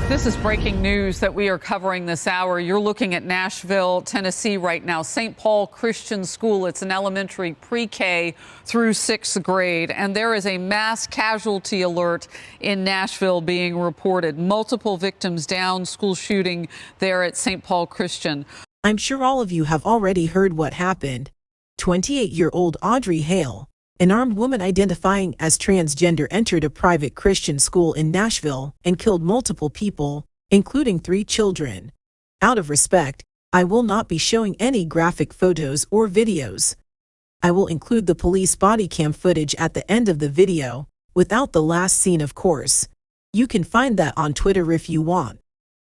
This is breaking news that we are covering this hour. You're looking at Nashville, Tennessee right now. St. Paul Christian School. It's an elementary pre-K through 6th grade. And there is a mass casualty alert in Nashville being reported. Multiple victims down, school shooting there at St. Paul Christian. I'm sure all of you have already heard what happened. 28-year-old Audrey Hale, an armed woman identifying as transgender, entered a private Christian school in Nashville and killed multiple people, including 3 children. Out of respect, I will not be showing any graphic photos or videos. I will include the police body cam footage at the end of the video, without the last scene of course. You can find that on Twitter if you want.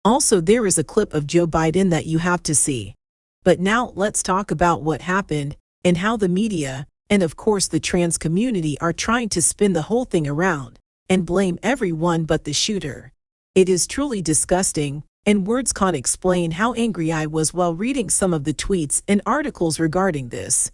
Also, there is a clip of Joe Biden that you have to see. But now let's talk about what happened and how the media, and of course the trans community, are trying to spin the whole thing around and blame everyone but the shooter. It is truly disgusting, and words can't explain how angry I was while reading some of the tweets and articles regarding this.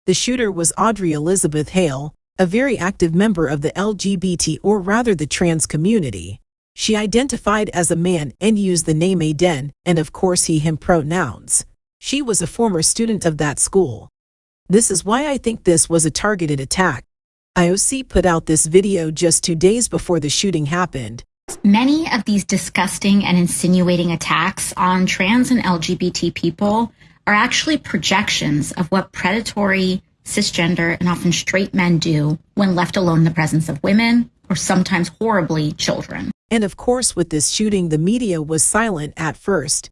The shooter was Audrey Elizabeth Hale, a very active member of the LGBT, or rather the trans community. She identified as a man and used the name Aden, and of course he/him pronouns. She was a former student of that school. This is why I think this was a targeted attack. IOC put out this video just 2 days before the shooting happened. Many of these disgusting and insinuating attacks on trans and LGBT people are actually projections of what predatory, cisgender, and often straight men do when left alone in the presence of women, or sometimes horribly children. And of course with this shooting, the media was silent at first.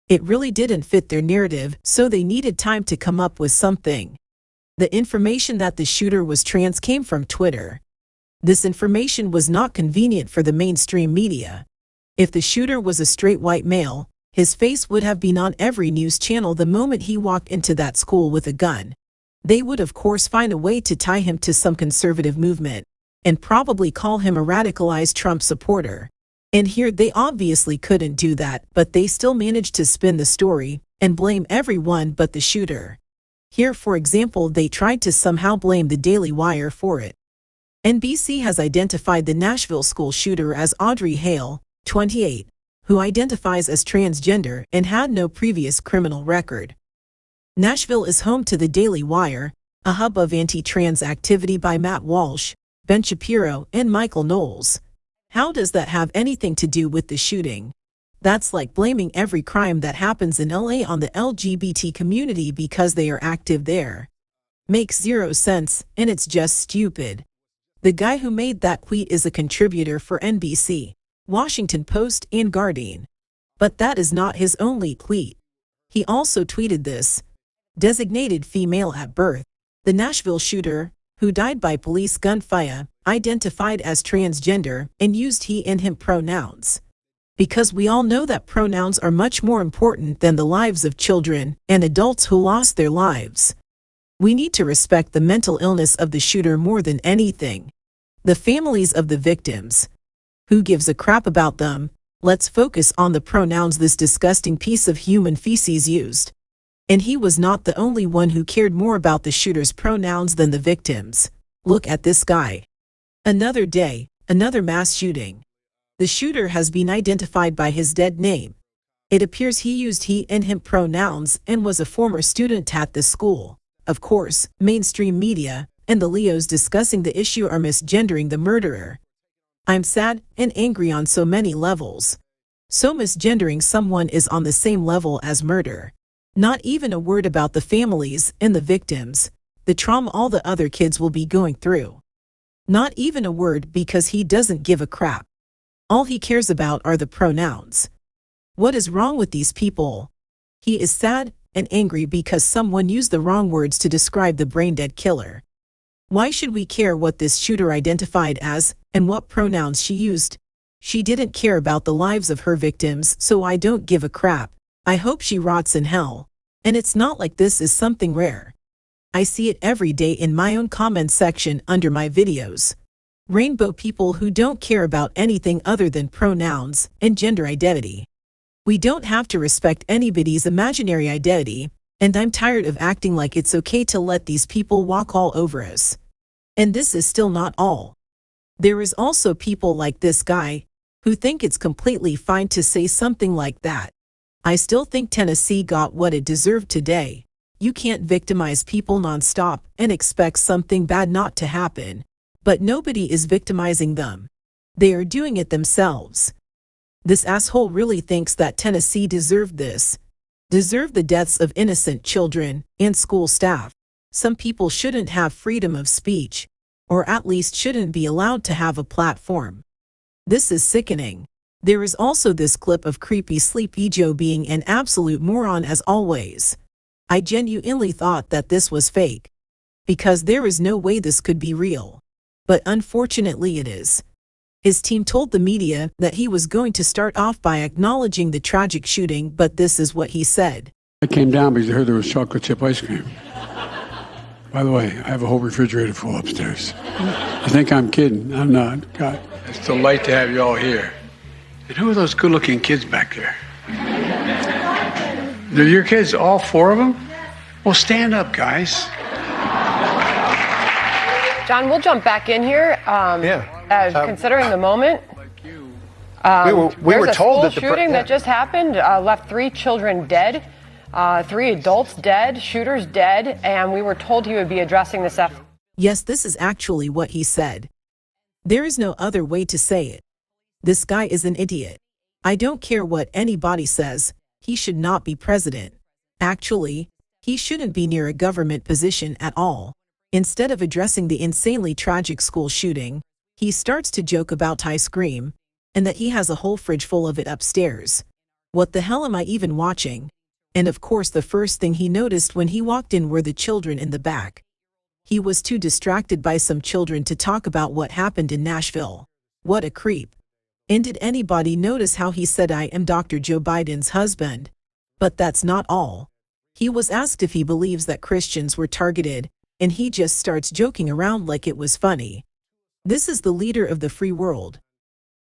It really didn't fit their narrative, so they needed time to come up with something. The information that the shooter was trans came from Twitter. This information was not convenient for the mainstream media. If the shooter was a straight white male, his face would have been on every news channel the moment he walked into that school with a gun. They would of course find a way to tie him to some conservative movement, and probably call him a radicalized Trump supporter. And here they obviously couldn't do that, but they still managed to spin the story and blame everyone but the shooter. Here, for example, they tried to somehow blame the Daily Wire for it. NBC has identified the Nashville school shooter as Audrey Hale, 28, who identifies as transgender and had no previous criminal record. Nashville is home to the Daily Wire, a hub of anti-trans activity by Matt Walsh, Ben Shapiro, and Michael Knowles. How does that have anything to do with the shooting? That's like blaming every crime that happens in LA on the LGBT community because they are active there. Makes zero sense, and it's just stupid. The guy who made that tweet is a contributor for NBC, Washington Post, and Guardian. But that is not his only tweet. He also tweeted this: designated female at birth. The Nashville shooter, who died by police gunfire, identified as transgender and used he and him pronouns. Because we all know that pronouns are much more important than the lives of children and adults who lost their lives. We need to respect the mental illness of the shooter more than anything. The families of the victims. Who gives a crap about them? Let's focus on the pronouns this disgusting piece of human feces used. And he was not the only one who cared more about the shooter's pronouns than the victims. Look at this guy. Another day, another mass shooting. The shooter has been identified by his dead name. It appears he used he and him pronouns and was a former student at the school. Of course, mainstream media and the Leos discussing the issue are misgendering the murderer. I'm sad and angry on so many levels. So misgendering someone is on the same level as murder. Not even a word about the families and the victims, the trauma all the other kids will be going through. Not even a word because he doesn't give a crap. All he cares about are the pronouns. What is wrong with these people? He is sad and angry because someone used the wrong words to describe the brain-dead killer. Why should we care what this shooter identified as and what pronouns she used? She didn't care about the lives of her victims, so I don't give a crap. I hope she rots in hell. And it's not like this is something rare. I see it every day in my own comment section under my videos. Rainbow people who don't care about anything other than pronouns and gender identity. We don't have to respect anybody's imaginary identity, and I'm tired of acting like it's okay to let these people walk all over us. And this is still not all. There is also people like this guy, who think it's completely fine to say something like that. I still think Tennessee got what it deserved today. You can't victimize people nonstop and expect something bad not to happen. But nobody is victimizing them. They are doing it themselves. This asshole really thinks that Tennessee deserved this. Deserved the deaths of innocent children and school staff. Some people shouldn't have freedom of speech, or at least shouldn't be allowed to have a platform. This is sickening. There is also this clip of creepy Sleepy Joe being an absolute moron as always. I genuinely thought that this was fake, because there is no way this could be real. But unfortunately it is. His team told the media that he was going to start off by acknowledging the tragic shooting, but this is what he said. I came down because I heard there was chocolate chip ice cream. By the way, I have a whole refrigerator full upstairs. You think I'm kidding? I'm not. God, it's a delight to have you all here. And who are those good-looking kids back there? They're your kids, all four of them? Well, stand up, guys. John, we'll jump back in here. Considering the moment, we were told that the shooting that just happened left 3 children dead, 3 adults dead, shooters dead, and we were told he would be addressing this. Yes, this is actually what he said. There is no other way to say it. This guy is an idiot. I don't care what anybody says, he should not be president. Actually, he shouldn't be near a government position at all. Instead of addressing the insanely tragic school shooting, he starts to joke about ice cream, and that he has a whole fridge full of it upstairs. What the hell am I even watching? And of course the first thing he noticed when he walked in were the children in the back. He was too distracted by some children to talk about what happened in Nashville. What a creep. And did anybody notice how he said I am Dr. Joe Biden's husband? But that's not all. He was asked if he believes that Christians were targeted, and he just starts joking around like it was funny. This is the leader of the free world.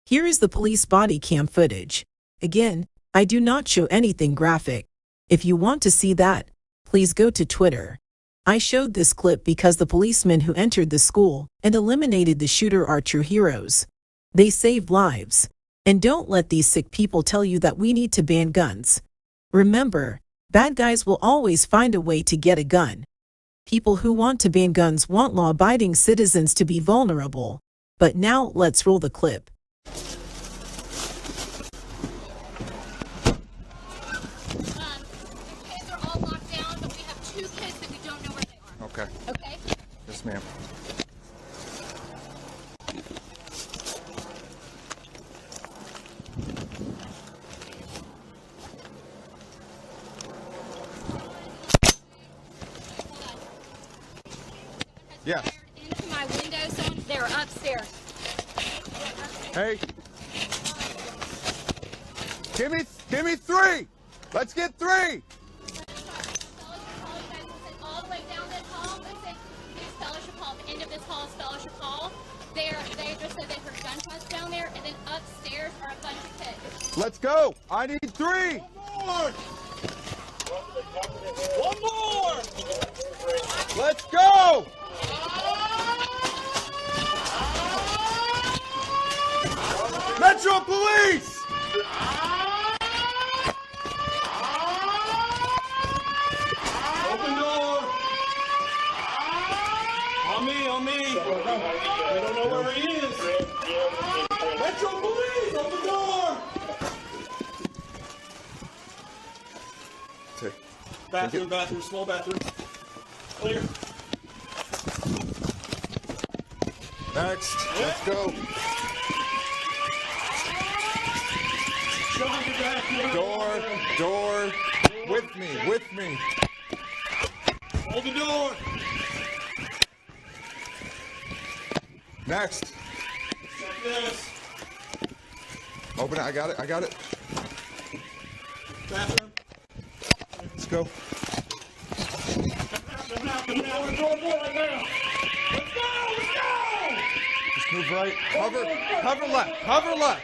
Here is the police body cam footage. Again, I do not show anything graphic. If you want to see that, please go to Twitter. I showed this clip because the policemen who entered the school and eliminated the shooter are true heroes. They saved lives. And don't let these sick people tell you that we need to ban guns. Remember, bad guys will always find a way to get a gun. People who want to ban guns want law-abiding citizens to be vulnerable. But now let's roll the clip. Kids are all locked down, but we have 2 kids that we don't know where they are. Okay. Okay? Yes, ma'am. Yeah. Into my window zone. They're upstairs. Hey. Give me 3. Let's get 3. All the way down this hall. Listen, it's Fellowship Hall. The end of this hall is Fellowship Hall. They just said they heard gunshots down there, and then upstairs are a bunch of kids. Let's go. I need 3. One more. Let's go. Metro Police! Open door! On me! We don't know where he is! Metro Police! Open door! Bathroom, small bathroom. Clear. Next, let's go. Door, with me. Hold the door. Next. Check this. Open it, I got it. Bathroom. Let's go. Come out right now. Let's go! Just move right. Cover left.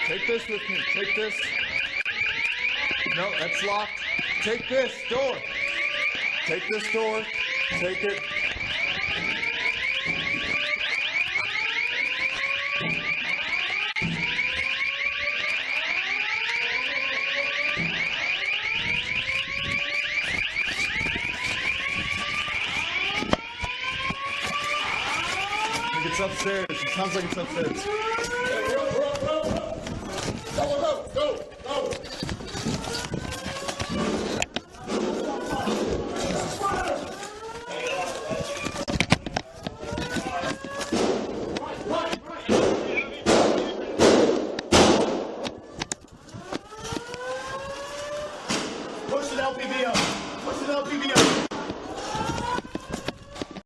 Take this with me. Take this. No, that's locked. Take this door. Take this door. Take it. I think it's upstairs. It sounds like it's upstairs. Go, go, go.